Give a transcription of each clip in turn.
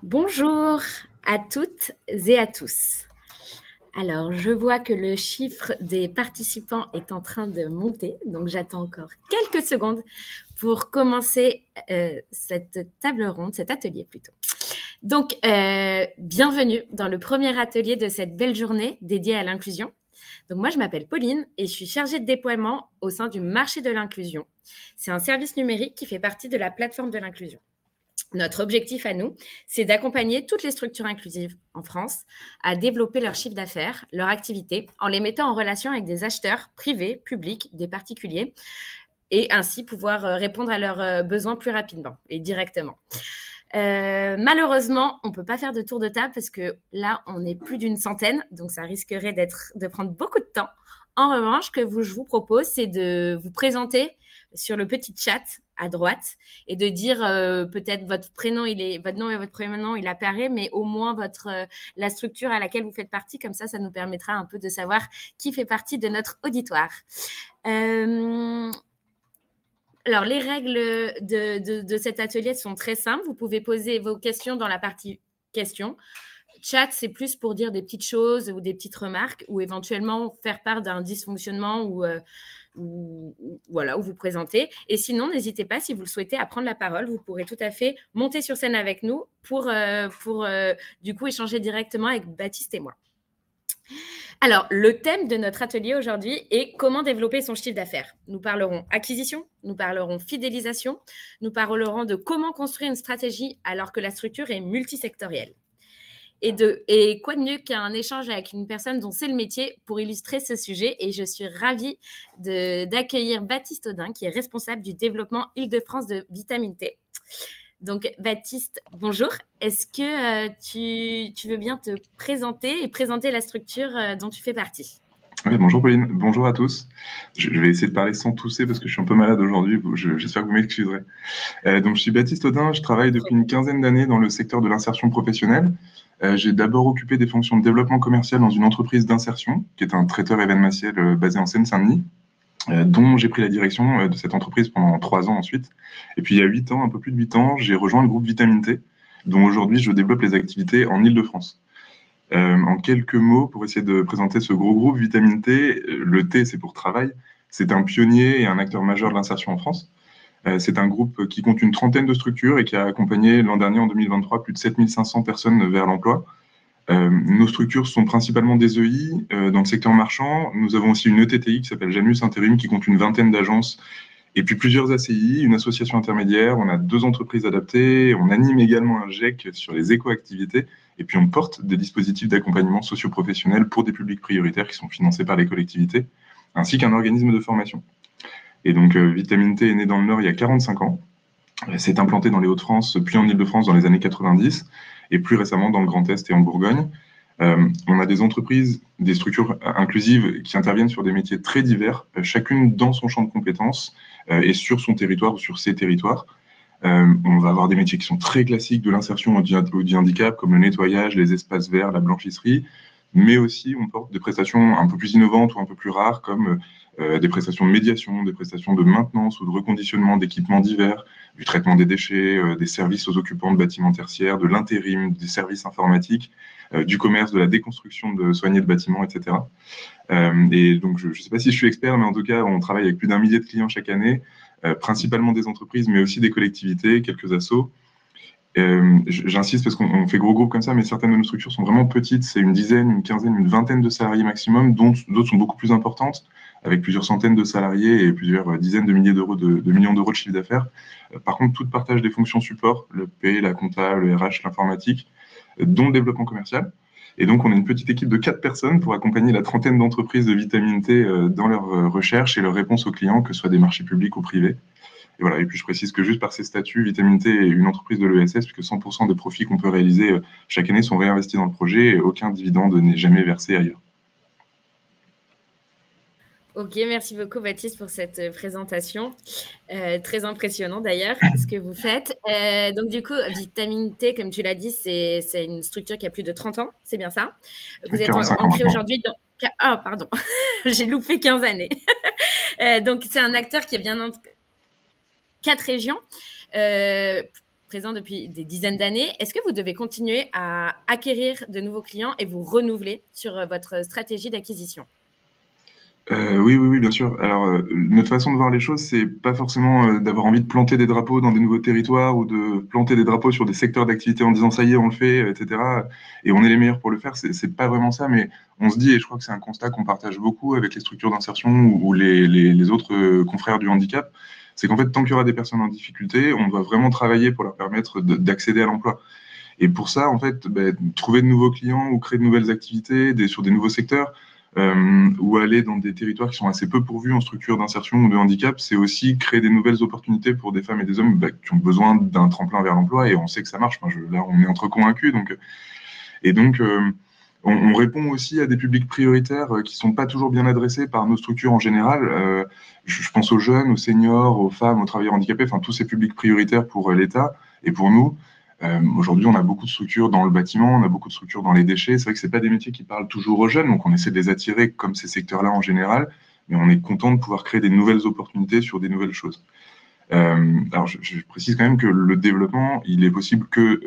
Bonjour à toutes et à tous. Alors, je vois que le chiffre des participants est en train de monter, donc j'attends encore quelques secondes pour commencer cette table ronde, cet atelier plutôt. Donc, bienvenue dans le premier atelier de cette belle journée dédiée à l'inclusion. Donc, moi, je m'appelle Pauline et je suis chargée de déploiement au sein du marché de l'inclusion. C'est un service numérique qui fait partie de la plateforme de l'inclusion. Notre objectif à nous, c'est d'accompagner toutes les structures inclusives en France à développer leur chiffre d'affaires, leur activité, en les mettant en relation avec des acheteurs privés, publics, des particuliers, et ainsi pouvoir répondre à leurs besoins plus rapidement et directement. Malheureusement, on ne peut pas faire de tour de table parce que là, on est plus d'une centaine, donc ça risquerait de prendre beaucoup de temps. En revanche, ce que je vous propose, c'est de vous présenter sur le petit chat à droite et de dire peut-être votre prénom, votre nom et votre prénom, il apparaît, mais au moins la structure à laquelle vous faites partie. Comme ça nous permettra un peu de savoir qui fait partie de notre auditoire. Alors, les règles de cet atelier sont très simples. Vous pouvez poser vos questions dans la partie questions. Chat, c'est plus pour dire des petites choses ou des petites remarques ou éventuellement faire part d'un dysfonctionnement ou voilà, où vous présentez. Et sinon, n'hésitez pas, si vous le souhaitez, à prendre la parole. Vous pourrez tout à fait monter sur scène avec nous pour du coup, échanger directement avec Baptiste et moi. Alors, le thème de notre atelier aujourd'hui est comment développer son chiffre d'affaires. Nous parlerons acquisition, nous parlerons fidélisation, nous parlerons de comment construire une stratégie alors que la structure est multisectorielle. Et quoi de mieux qu'un échange avec une personne dont c'est le métier pour illustrer ce sujet. Et je suis ravie d'accueillir Baptiste Audin, qui est responsable du développement Île-de-France de Vitamine T. Donc, Baptiste, bonjour. Est-ce que tu veux bien te présenter et présenter la structure dont tu fais partie? Oui, bonjour Pauline, bonjour à tous. Je vais essayer de parler sans tousser parce que je suis un peu malade aujourd'hui, j'espère que vous m'excuserez. Donc je suis Baptiste Audin, je travaille depuis une quinzaine d'années dans le secteur de l'insertion professionnelle. J'ai d'abord occupé des fonctions de développement commercial dans une entreprise d'insertion, qui est un traiteur événementiel basé en Seine-Saint-Denis, dont j'ai pris la direction de cette entreprise pendant 3 ans ensuite. Et puis il y a 8 ans, un peu plus de 8 ans, j'ai rejoint le groupe Vitamine T, dont aujourd'hui je développe les activités en Île-de-France. En quelques mots, pour essayer de présenter ce gros groupe Vitamine T, le T c'est pour travail, c'est un pionnier et un acteur majeur de l'insertion en France. C'est un groupe qui compte une trentaine de structures et qui a accompagné l'an dernier, en 2023, plus de 7500 personnes vers l'emploi. Nos structures sont principalement des EI dans le secteur marchand. Nous avons aussi une ETTI qui s'appelle Janus Intérim, qui compte une vingtaine d'agences, et puis plusieurs ACI, une association intermédiaire. On a 2 entreprises adaptées. On anime également un GEC sur les éco-activités. Et puis on porte des dispositifs d'accompagnement socio-professionnel pour des publics prioritaires qui sont financés par les collectivités, ainsi qu'un organisme de formation. Et donc Vitamine T est né dans le Nord il y a 45 ans. S'est implanté dans les Hauts-de-France, puis en Île-de-France dans les années 90, et plus récemment dans le Grand Est et en Bourgogne. On a des entreprises, des structures inclusives qui interviennent sur des métiers très divers, chacune dans son champ de compétences et sur son territoire ou sur ses territoires. On va avoir des métiers qui sont très classiques de l'insertion au handicap, comme le nettoyage, les espaces verts, la blanchisserie, mais aussi on porte des prestations un peu plus innovantes ou un peu plus rares, comme des prestations de médiation, des prestations de maintenance ou de reconditionnement d'équipements divers, du traitement des déchets, des services aux occupants de bâtiments tertiaires, de l'intérim, des services informatiques, du commerce, de la déconstruction de soignés de bâtiments, etc. Et donc, je ne sais pas si je suis expert, mais en tout cas, on travaille avec plus d'1 millier de clients chaque année, principalement des entreprises, mais aussi des collectivités, quelques assos. J'insiste parce qu'on fait gros groupe comme ça, mais certaines de nos structures sont vraiment petites. C'est une dizaine, une quinzaine, une vingtaine de salariés maximum, dont d'autres sont beaucoup plus importantes, avec plusieurs centaines de salariés et plusieurs dizaines de milliers d'euros de millions d'euros de chiffre d'affaires. Par contre, toutes partagent des fonctions support, le P, la compta, le RH, l'informatique, dont le développement commercial. Et donc, on a une petite équipe de 4 personnes pour accompagner la trentaine d'entreprises de Vitamine T dans leur recherche et leur réponse aux clients, que ce soit des marchés publics ou privés. Et voilà. Et puis, je précise que juste par ses statuts, Vitamine T est une entreprise de l'ESS, puisque 100% des profits qu'on peut réaliser chaque année sont réinvestis dans le projet et aucun dividende n'est jamais versé ailleurs. Ok, merci beaucoup Baptiste pour cette présentation. Très impressionnant d'ailleurs ce que vous faites. Donc du coup, Vitamine T, comme tu l'as dit, c'est une structure qui a plus de 30 ans, c'est bien ça? Vous êtes ancré aujourd'hui dans... Ah, pardon, j'ai loupé 15 années. Donc c'est un acteur qui est bien dans 4 régions. présent depuis des dizaines d'années. Est-ce que vous devez continuer à acquérir de nouveaux clients et vous renouveler sur votre stratégie d'acquisition? Oui, bien sûr. Alors, notre façon de voir les choses, c'est pas forcément d'avoir envie de planter des drapeaux dans des nouveaux territoires ou de planter des drapeaux sur des secteurs d'activité en disant ça y est, on le fait, etc. Et on est les meilleurs pour le faire. C'est pas vraiment ça, mais on se dit, et je crois que c'est un constat qu'on partage beaucoup avec les structures d'insertion ou les autres confrères du handicap, c'est qu'en fait, tant qu'il y aura des personnes en difficulté, on doit vraiment travailler pour leur permettre d'accéder à l'emploi. Et pour ça, en fait, trouver de nouveaux clients ou créer de nouvelles activités sur des nouveaux secteurs, ou aller dans des territoires qui sont assez peu pourvus en structure d'insertion ou de handicap, c'est aussi créer des nouvelles opportunités pour des femmes et des hommes qui ont besoin d'un tremplin vers l'emploi, et on sait que ça marche. Là, on est entre convaincus. Donc, on répond aussi à des publics prioritaires qui sont pas toujours bien adressés par nos structures en général. Je pense aux jeunes, aux seniors, aux femmes, aux travailleurs handicapés, enfin tous ces publics prioritaires pour l'État et pour nous. Aujourd'hui, on a beaucoup de structures dans le bâtiment, on a beaucoup de structures dans les déchets. C'est vrai que c'est pas des métiers qui parlent toujours aux jeunes, donc on essaie de les attirer comme ces secteurs-là en général, mais on est content de pouvoir créer des nouvelles opportunités sur des nouvelles choses. Alors, je précise quand même que le développement, il est possible que,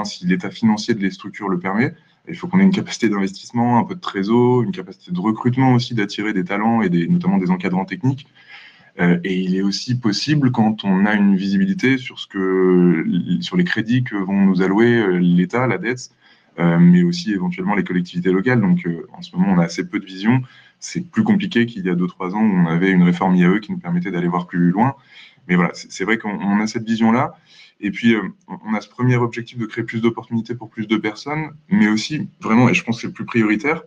si l'état financier de les structures le permet, il faut qu'on ait une capacité d'investissement, un peu de trésor, une capacité de recrutement aussi, d'attirer des talents et notamment des encadrants techniques. Et il est aussi possible quand on a une visibilité sur les crédits que vont nous allouer l'État, la dette, mais aussi éventuellement les collectivités locales. Donc, en ce moment, on a assez peu de vision. C'est plus compliqué qu'il y a 2-3 ans où on avait une réforme IAE qui nous permettait d'aller voir plus loin. Mais voilà, c'est vrai qu'on a cette vision-là. Et puis, on a ce premier objectif de créer plus d'opportunités pour plus de personnes, mais aussi, vraiment, et je pense que c'est le plus prioritaire,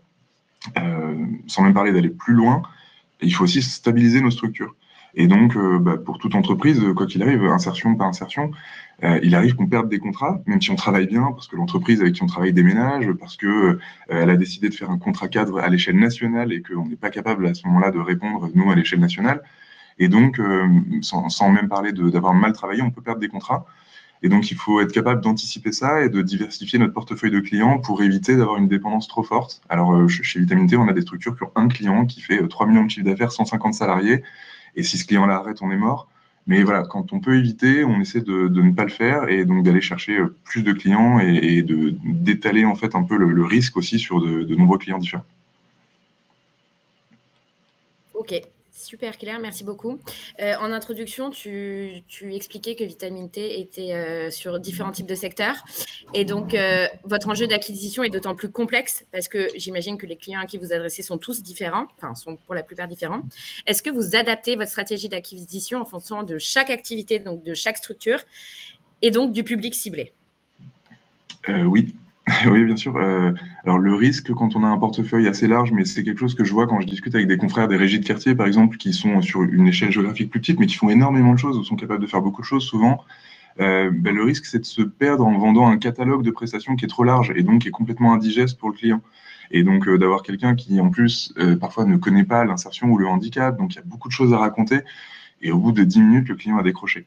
sans même parler d'aller plus loin, il faut aussi stabiliser nos structures. Et donc, pour toute entreprise, quoi qu'il arrive, insertion, pas insertion, il arrive qu'on perde des contrats, même si on travaille bien, parce que l'entreprise avec qui on travaille déménage, parce que elle a décidé de faire un contrat cadre à l'échelle nationale et qu'on n'est pas capable à ce moment-là de répondre, nous, à l'échelle nationale. Et donc, sans même parler d'avoir mal travaillé, on peut perdre des contrats. Et donc, il faut être capable d'anticiper ça et de diversifier notre portefeuille de clients pour éviter d'avoir une dépendance trop forte. Alors, chez Vitamine T, on a des structures qui ont un client qui fait 3 millions de chiffre d'affaires, 150 salariés. Et si ce client-là arrête, on est mort. Mais voilà, quand on peut éviter, on essaie de ne pas le faire et donc d'aller chercher plus de clients et d'étaler en fait un peu le risque aussi sur de nombreux clients différents. Ok, super clair, merci beaucoup. En introduction, tu expliquais que Vitamine T était sur différents types de secteurs. Et donc, votre enjeu d'acquisition est d'autant plus complexe parce que j'imagine que les clients à qui vous adressez sont tous différents, enfin, sont pour la plupart différents. Est-ce que vous adaptez votre stratégie d'acquisition en fonction de chaque activité, donc de chaque structure, et donc du public ciblé? Oui. Oui, bien sûr. Alors, le risque, quand on a un portefeuille assez large, mais c'est quelque chose que je vois quand je discute avec des confrères des régies de quartier, par exemple, qui sont sur une échelle géographique plus petite, mais qui font énormément de choses ou sont capables de faire beaucoup de choses souvent. Le risque, c'est de se perdre en vendant un catalogue de prestations qui est trop large et donc qui est complètement indigeste pour le client. Et donc, d'avoir quelqu'un qui, en plus, parfois ne connaît pas l'insertion ou le handicap, donc il y a beaucoup de choses à raconter. Et au bout de 10 minutes, le client a décroché.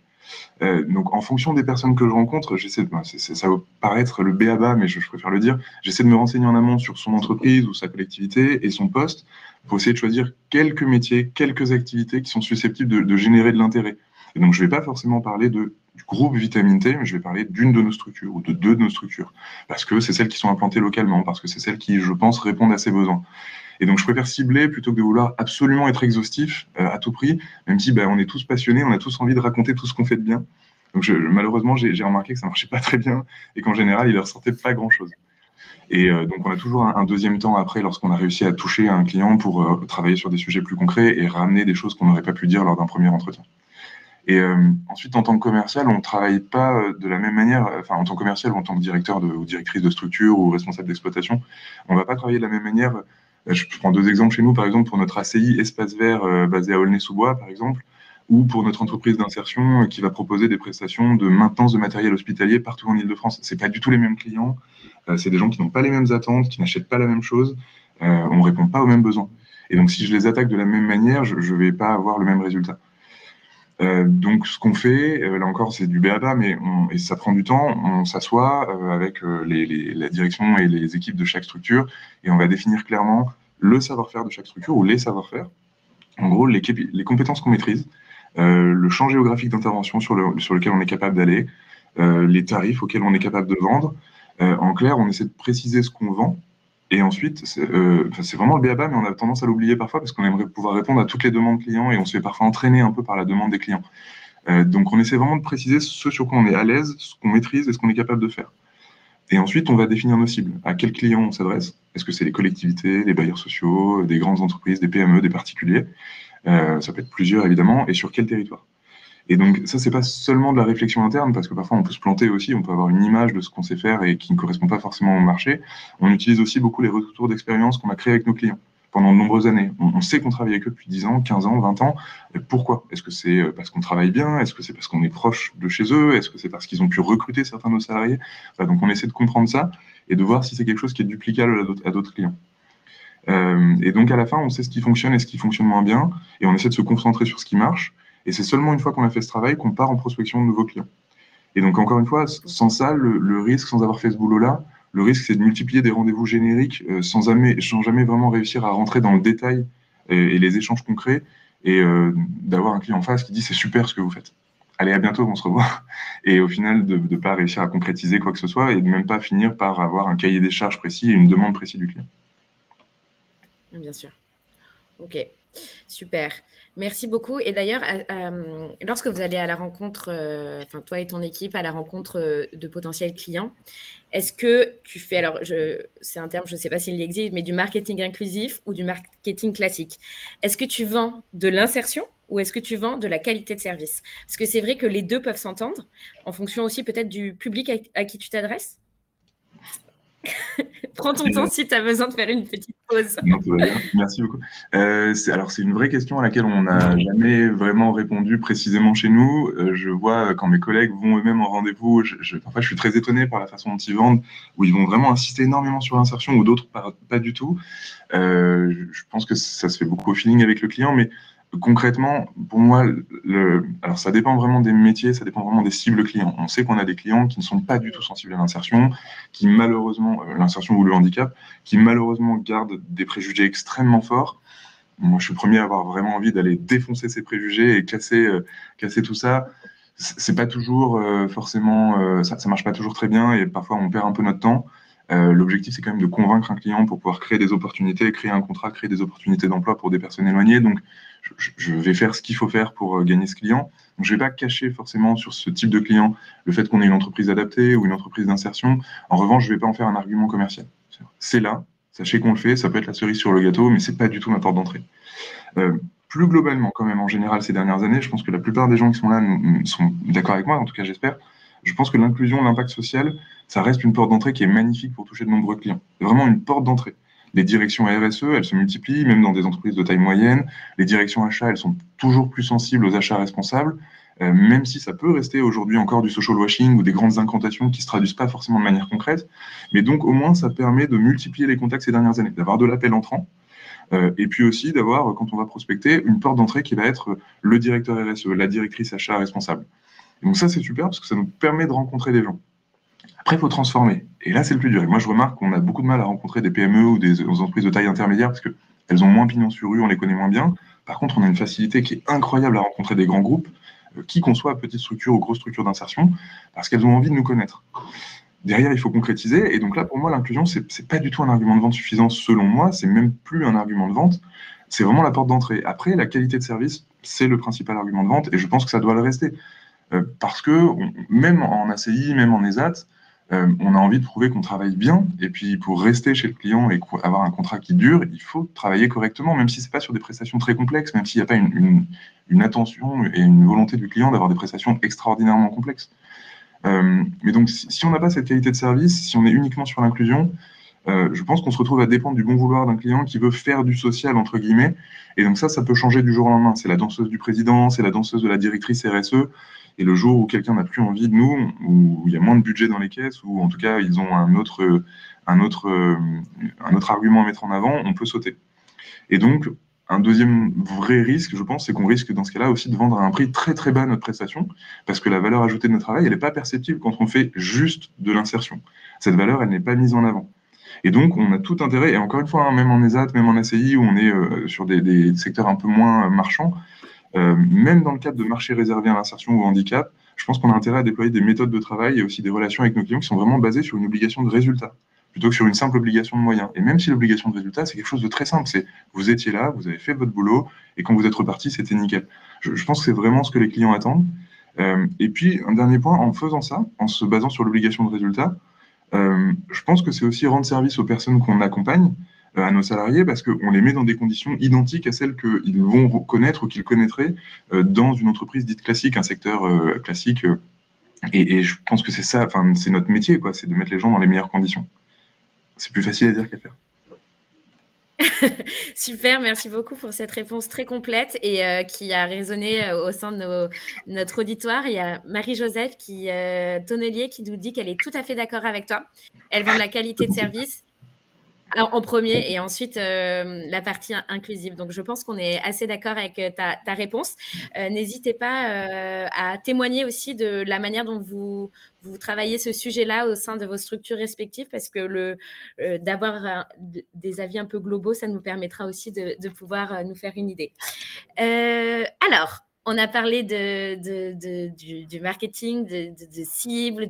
Donc, en fonction des personnes que je rencontre, ça va paraître le b.a.-ba, mais je préfère le dire, j'essaie de me renseigner en amont sur son entreprise ou sa collectivité et son poste pour essayer de choisir quelques métiers, quelques activités qui sont susceptibles de générer de l'intérêt. Et donc, je ne vais pas forcément parler du groupe Vitamine T, mais je vais parler d'une de nos structures ou de deux de nos structures, parce que c'est celles qui sont implantées localement, parce que c'est celles qui, je pense, répondent à ses besoins. Et donc, je préfère cibler plutôt que de vouloir absolument être exhaustif à tout prix, même si on est tous passionnés, on a tous envie de raconter tout ce qu'on fait de bien. Donc, malheureusement, j'ai remarqué que ça ne marchait pas très bien et qu'en général, il ne ressortait pas grand-chose. Et donc, on a toujours un deuxième temps après, lorsqu'on a réussi à toucher un client pour travailler sur des sujets plus concrets et ramener des choses qu'on n'aurait pas pu dire lors d'un premier entretien. Et ensuite, en tant que commercial, on ne travaille pas de la même manière. Enfin, en tant que commercial ou en tant que directeur ou directrice de structure ou responsable d'exploitation, on ne va pas travailler de la même manière. Je prends deux exemples chez nous, par exemple, pour notre ACI Espace Vert basé à Aulnay-sous-Bois, par exemple, ou pour notre entreprise d'insertion qui va proposer des prestations de maintenance de matériel hospitalier partout en Île-de-France. Ce n'est pas du tout les mêmes clients, c'est des gens qui n'ont pas les mêmes attentes, qui n'achètent pas la même chose, on ne répond pas aux mêmes besoins. Et donc, si je les attaque de la même manière, je ne vais pas avoir le même résultat. Donc, ce qu'on fait, là encore, c'est du b.a.-ba, et ça prend du temps. On s'assoit avec la direction et les équipes de chaque structure et on va définir clairement le savoir-faire de chaque structure ou les savoir-faire. En gros, les compétences qu'on maîtrise, le champ géographique d'intervention sur lequel on est capable d'aller, les tarifs auxquels on est capable de vendre. En clair, on essaie de préciser ce qu'on vend. Et ensuite, c'est vraiment le b.a-ba, mais on a tendance à l'oublier parfois parce qu'on aimerait pouvoir répondre à toutes les demandes clients et on se fait parfois entraîner un peu par la demande des clients. Donc, on essaie vraiment de préciser ce sur quoi on est à l'aise, ce qu'on maîtrise et ce qu'on est capable de faire. Et ensuite, on va définir nos cibles. À quels clients on s'adresse? Est-ce que c'est les collectivités, les bailleurs sociaux, des grandes entreprises, des PME, des particuliers? Ça peut être plusieurs, évidemment. Et sur quel territoire? Et donc, ça, c'est pas seulement de la réflexion interne, parce que parfois, on peut se planter aussi, on peut avoir une image de ce qu'on sait faire et qui ne correspond pas forcément au marché. On utilise aussi beaucoup les retours d'expérience qu'on a créés avec nos clients pendant de nombreuses années. On sait qu'on travaille avec eux depuis 10 ans, 15 ans, 20 ans. Et pourquoi? Est-ce que c'est parce qu'on travaille bien? Est-ce que c'est parce qu'on est proche de chez eux? Est-ce que c'est parce qu'ils ont pu recruter certains de nos salariés? Voilà, donc, on essaie de comprendre ça et de voir si c'est quelque chose qui est duplicable à d'autres clients. Et donc, à la fin, on sait ce qui fonctionne et ce qui fonctionne moins bien, et on essaie de se concentrer sur ce qui marche. Et c'est seulement une fois qu'on a fait ce travail qu'on part en prospection de nouveaux clients. Et donc, encore une fois, sans ça, le risque, sans avoir fait ce boulot-là, le risque, c'est de multiplier des rendez-vous génériques sans jamais vraiment réussir à rentrer dans le détail et les échanges concrets et d'avoir un client en face qui dit « c'est super ce que vous faites. Allez, à bientôt, on se revoit ». Et au final, de ne pas réussir à concrétiser quoi que ce soit et de même pas finir par avoir un cahier des charges précis et une demande précise du client. Bien sûr. Ok, super. Merci beaucoup. Et d'ailleurs, lorsque vous allez à la rencontre, enfin toi et ton équipe, à la rencontre de potentiels clients, est-ce que tu fais, alors c'est un terme, je ne sais pas s'il existe, mais du marketing inclusif ou du marketing classique? Est-ce que tu vends de l'insertion ou est-ce que tu vends de la qualité de service? Parce que c'est vrai que les deux peuvent s'entendre en fonction aussi peut-être du public à qui tu t'adresses. Prends ton temps si tu as besoin de faire une petite pause. Non, tout va bien. Merci beaucoup. C'est une vraie question à laquelle on n'a jamais vraiment répondu précisément chez nous. Je vois quand mes collègues vont eux-mêmes en rendez-vous, parfois je suis très étonné par la façon dont ils vendent, où ils vont vraiment insister énormément sur l'insertion, ou d'autres pas du tout. Je pense que ça se fait beaucoup au feeling avec le client, mais concrètement, pour moi, alors ça dépend vraiment des métiers, ça dépend vraiment des cibles clients. On sait qu'on a des clients qui ne sont pas du tout sensibles à l'insertion, qui malheureusement, l'insertion ou le handicap, qui malheureusement gardent des préjugés extrêmement forts. Moi, je suis le premier à avoir vraiment envie d'aller défoncer ces préjugés et casser tout ça. C'est pas toujours forcément, ça marche pas toujours très bien et parfois on perd un peu notre temps. L'objectif, c'est quand même de convaincre un client pour pouvoir créer des opportunités, créer un contrat, créer des opportunités d'emploi pour des personnes éloignées. Donc, je vais faire ce qu'il faut faire pour gagner ce client. Donc, je ne vais pas cacher forcément sur ce type de client le fait qu'on ait une entreprise adaptée ou une entreprise d'insertion. En revanche, je ne vais pas en faire un argument commercial. C'est là, sachez qu'on le fait, ça peut être la cerise sur le gâteau, mais ce n'est pas du tout ma porte d'entrée. Plus globalement, quand même, en général, ces dernières années, je pense que la plupart des gens qui sont là sont d'accord avec moi, en tout cas j'espère. Je pense que l'inclusion, l'impact social, ça reste une porte d'entrée qui est magnifique pour toucher de nombreux clients. C'est vraiment une porte d'entrée. Les directions RSE, elles se multiplient, même dans des entreprises de taille moyenne. Les directions achats, elles sont toujours plus sensibles aux achats responsables, même si ça peut rester aujourd'hui encore du social washing ou des grandes incantations qui ne se traduisent pas forcément de manière concrète. Mais donc, au moins, ça permet de multiplier les contacts ces dernières années, d'avoir de l'appel entrant. Et puis aussi d'avoir, quand on va prospecter, une porte d'entrée qui va être le directeur RSE, la directrice achat responsable. Et donc ça, c'est super parce que ça nous permet de rencontrer des gens. Après, il faut transformer. Et là, c'est le plus dur. Et moi, je remarque qu'on a beaucoup de mal à rencontrer des PME ou des entreprises de taille intermédiaire parce qu'elles ont moins pignon sur rue, on les connaît moins bien. Par contre, on a une facilité qui est incroyable à rencontrer des grands groupes, qui qu'on soit, petite structure ou grosse structure d'insertion, parce qu'elles ont envie de nous connaître. Derrière, il faut concrétiser. Et donc là, pour moi, l'inclusion, c'est pas du tout un argument de vente suffisant selon moi. C'est même plus un argument de vente. C'est vraiment la porte d'entrée. Après, la qualité de service, c'est le principal argument de vente. Et je pense que ça doit le rester. Parce que même en ACI, même en ESAT, on a envie de prouver qu'on travaille bien. Et puis, pour rester chez le client et avoir un contrat qui dure, il faut travailler correctement, même si ce n'est pas sur des prestations très complexes, même s'il n'y a pas une attention et une volonté du client d'avoir des prestations extraordinairement complexes. Mais donc, si on n'a pas cette qualité de service, si on est uniquement sur l'inclusion, je pense qu'on se retrouve à dépendre du bon vouloir d'un client qui veut faire du social, entre guillemets. Et donc ça peut changer du jour au lendemain. C'est la danseuse du président, c'est la danseuse de la directrice RSE. Et le jour où quelqu'un n'a plus envie de nous, où il y a moins de budget dans les caisses, ou en tout cas, ils ont un autre argument à mettre en avant, on peut sauter. Et donc, un deuxième vrai risque, je pense, c'est qu'on risque dans ce cas-là aussi de vendre à un prix très très bas notre prestation, parce que la valeur ajoutée de notre travail, elle n'est pas perceptible quand on fait juste de l'insertion. Cette valeur, elle n'est pas mise en avant. Et donc, on a tout intérêt, et encore une fois, hein, même en ESAT, même en ACI, où on est sur des secteurs un peu moins marchands, même dans le cadre de marchés réservés à l'insertion ou au handicap, je pense qu'on a intérêt à déployer des méthodes de travail et aussi des relations avec nos clients qui sont vraiment basées sur une obligation de résultat, plutôt que sur une simple obligation de moyens. Et même si l'obligation de résultat, c'est quelque chose de très simple, c'est vous étiez là, vous avez fait votre boulot, et quand vous êtes reparti, c'était nickel. Je pense que c'est vraiment ce que les clients attendent. Et puis, un dernier point, en faisant ça, en se basant sur l'obligation de résultat, je pense que c'est aussi rendre service aux personnes qu'on accompagne, à nos salariés, parce qu'on les met dans des conditions identiques à celles qu'ils vont connaître ou qu'ils connaîtraient dans une entreprise dite classique, un secteur classique. Et je pense que c'est ça, enfin, c'est notre métier, quoi, c'est de mettre les gens dans les meilleures conditions. C'est plus facile à dire qu'à faire. Super, merci beaucoup pour cette réponse très complète et qui a résonné au sein de notre auditoire. Il y a Marie-Joseph Tonnelier qui nous dit qu'elle est tout à fait d'accord avec toi. Elle vend de la qualité de service en premier et ensuite la partie inclusive. Donc, je pense qu'on est assez d'accord avec ta réponse. N'hésitez pas à témoigner aussi de la manière dont vous travaillez ce sujet-là au sein de vos structures respectives parce que d'avoir des avis un peu globaux, ça nous permettra aussi de pouvoir nous faire une idée. Alors, on a parlé du marketing, de cibles,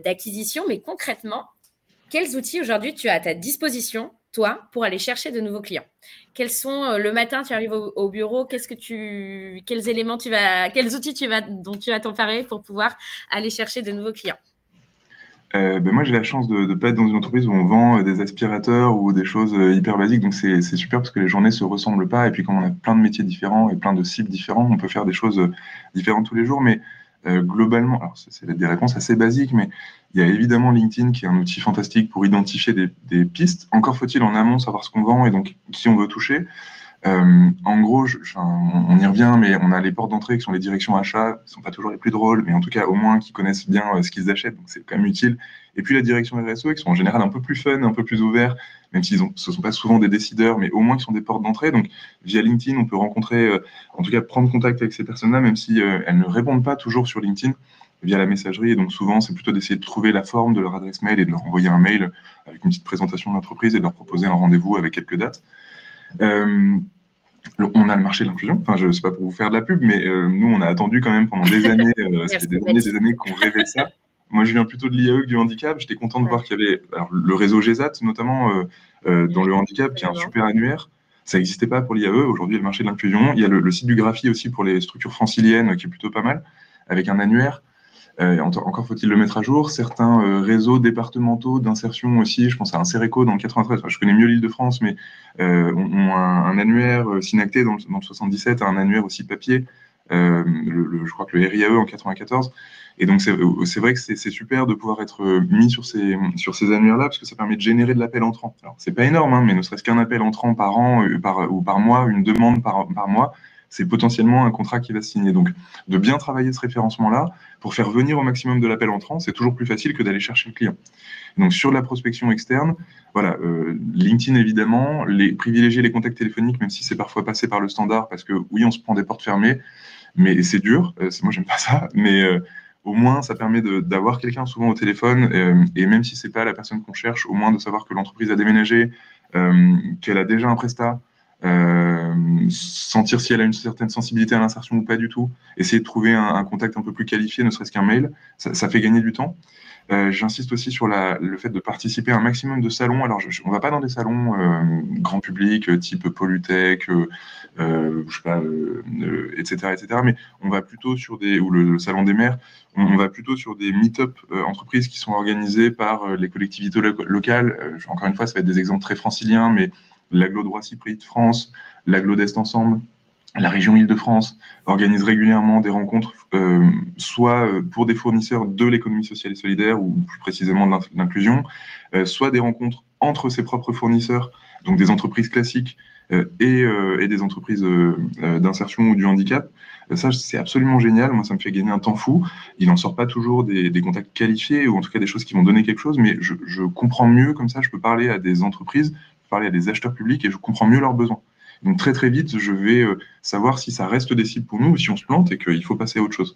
d'acquisition, mais concrètement, quels outils aujourd'hui tu as à ta disposition, toi, pour aller chercher de nouveaux clients? Quels sont le matin, tu arrives au bureau, quels outils dont tu vas t'emparer pour pouvoir aller chercher de nouveaux clients? Moi, j'ai la chance de ne pas être dans une entreprise où on vend des aspirateurs ou des choses hyper basiques, donc c'est super parce que les journées se ressemblent pas. Et puis, comme on a plein de métiers différents et plein de cibles différents, on peut faire des choses différentes tous les jours. Mais globalement, alors c'est des réponses assez basiques, mais il y a évidemment LinkedIn qui est un outil fantastique pour identifier des pistes. Encore faut-il en amont savoir ce qu'on vend et donc qui on veut toucher. En gros, on y revient, mais on a les portes d'entrée qui sont les directions achats, qui sont pas toujours les plus drôles, mais en tout cas au moins qui connaissent bien ce qu'ils achètent, donc c'est quand même utile. Et puis la direction RSE, qui sont en général un peu plus fun, un peu plus ouverts, même ce sont pas souvent des décideurs, mais au moins qui sont des portes d'entrée. Donc via LinkedIn, on peut rencontrer, en tout cas prendre contact avec ces personnes-là, même si elles ne répondent pas toujours sur LinkedIn via la messagerie. Et donc souvent, c'est plutôt d'essayer de trouver la forme de leur adresse mail et de leur envoyer un mail avec une petite présentation de l'entreprise et de leur proposer un rendez-vous avec quelques dates. On a le marché de l'inclusion. Enfin, je ne sais pas pour vous faire de la pub, mais nous, on a attendu quand même pendant des années. Ça fait des années qu'on rêvait ça. Moi, je viens plutôt de l'IAE que du handicap. J'étais content de voir qu'il y avait le réseau GESAT, notamment dans le handicap, qui est un super annuaire. Ça n'existait pas pour l'IAE. Aujourd'hui, il y a le marché de l'inclusion. Il y a le site du Graphi aussi pour les structures franciliennes, qui est plutôt pas mal, avec un annuaire. Encore faut-il le mettre à jour. Certains réseaux départementaux d'insertion aussi, je pense à Insereco dans le 93, enfin, je connais mieux l'Île-de-France, mais ont un annuaire, Synacté dans le 77, un annuaire aussi papier, je crois que le RIAE en 94. Et donc c'est vrai que c'est super de pouvoir être mis sur ces annuaires-là, parce que ça permet de générer de l'appel entrant. Alors c'est pas énorme, hein, mais ne serait-ce qu'un appel entrant par an ou par mois, une demande par mois, c'est potentiellement un contrat qui va se signer. Donc, de bien travailler ce référencement-là pour faire venir au maximum de l'appel entrant, c'est toujours plus facile que d'aller chercher le client. Donc, sur la prospection externe, voilà, LinkedIn évidemment, privilégier les contacts téléphoniques, même si c'est parfois passé par le standard, parce que oui, on se prend des portes fermées, mais c'est dur. Moi, j'aime pas ça, mais au moins, ça permet d'avoir quelqu'un souvent au téléphone, et même si c'est pas la personne qu'on cherche, au moins de savoir que l'entreprise a déménagé, qu'elle a déjà un prestat. Sentir si elle a une certaine sensibilité à l'insertion ou pas du tout, essayer de trouver un contact un peu plus qualifié, ne serait-ce qu'un mail, ça fait gagner du temps. J'insiste aussi sur le fait de participer à un maximum de salons. Alors, on ne va pas dans des salons grand public, type Polytech, je sais pas, etc., etc., mais on va plutôt sur ou le salon des maires, on va plutôt sur des meet-up entreprises qui sont organisées par les collectivités locales. Encore une fois, ça va être des exemples très franciliens, mais l'Agglo de Roissy-Prix de France, l'Agglo d'Est Ensemble, la région Île-de-France organise régulièrement des rencontres, soit pour des fournisseurs de l'économie sociale et solidaire, ou plus précisément de l'inclusion, soit des rencontres entre ses propres fournisseurs, donc des entreprises classiques et des entreprises d'insertion ou du handicap. Ça, c'est absolument génial. Moi, ça me fait gagner un temps fou. Il n'en sort pas toujours des contacts qualifiés, ou en tout cas des choses qui vont donner quelque chose, mais je comprends mieux, comme ça, je peux parler à des entreprises, parler à des acheteurs publics et je comprends mieux leurs besoins. Donc très très vite, je vais savoir si ça reste des cibles pour nous ou si on se plante et qu'il faut passer à autre chose.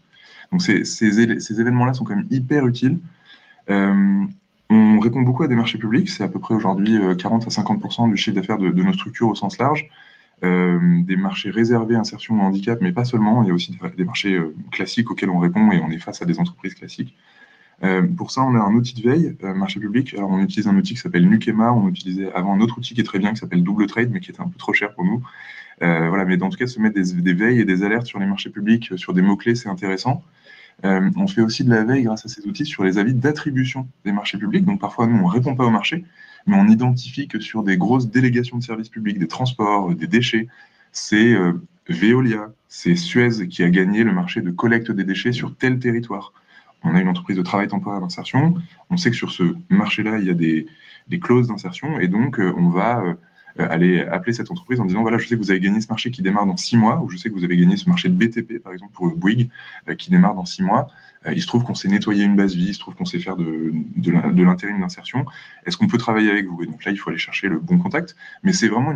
Donc ces événements-là sont quand même hyper utiles. On répond beaucoup à des marchés publics, c'est à peu près aujourd'hui 40 à 50% du chiffre d'affaires de nos structures au sens large. des marchés réservés insertion ou handicap, mais pas seulement. Il y a aussi des marchés classiques auxquels on répond et on est face à des entreprises classiques. Pour ça, on a un outil de veille, marché public. Alors, on utilise un outil qui s'appelle Nukema. On utilisait avant un autre outil qui est très bien, qui s'appelle Double Trade, mais qui était un peu trop cher pour nous. Voilà, mais en tout cas, se mettre des veilles et des alertes sur les marchés publics, sur des mots-clés, c'est intéressant. On fait aussi de la veille grâce à ces outils sur les avis d'attribution des marchés publics. Donc, parfois, nous, on ne répond pas au marché, mais on identifie que sur des grosses délégations de services publics, des transports, des déchets, c'est Veolia, c'est Suez qui a gagné le marché de collecte des déchets sur tel territoire. On a une entreprise de travail temporaire d'insertion. On sait que sur ce marché-là, il y a des clauses d'insertion. Et donc, on va aller appeler cette entreprise en disant, voilà, je sais que vous avez gagné ce marché qui démarre dans 6 mois, ou je sais que vous avez gagné ce marché de BTP, par exemple, pour Bouygues, qui démarre dans 6 mois. Il se trouve qu'on s'est nettoyé une base vie, il se trouve qu'on sait faire de l'intérim d'insertion. Est-ce qu'on peut travailler avec vous? Et donc là, il faut aller chercher le bon contact. Mais c'est vraiment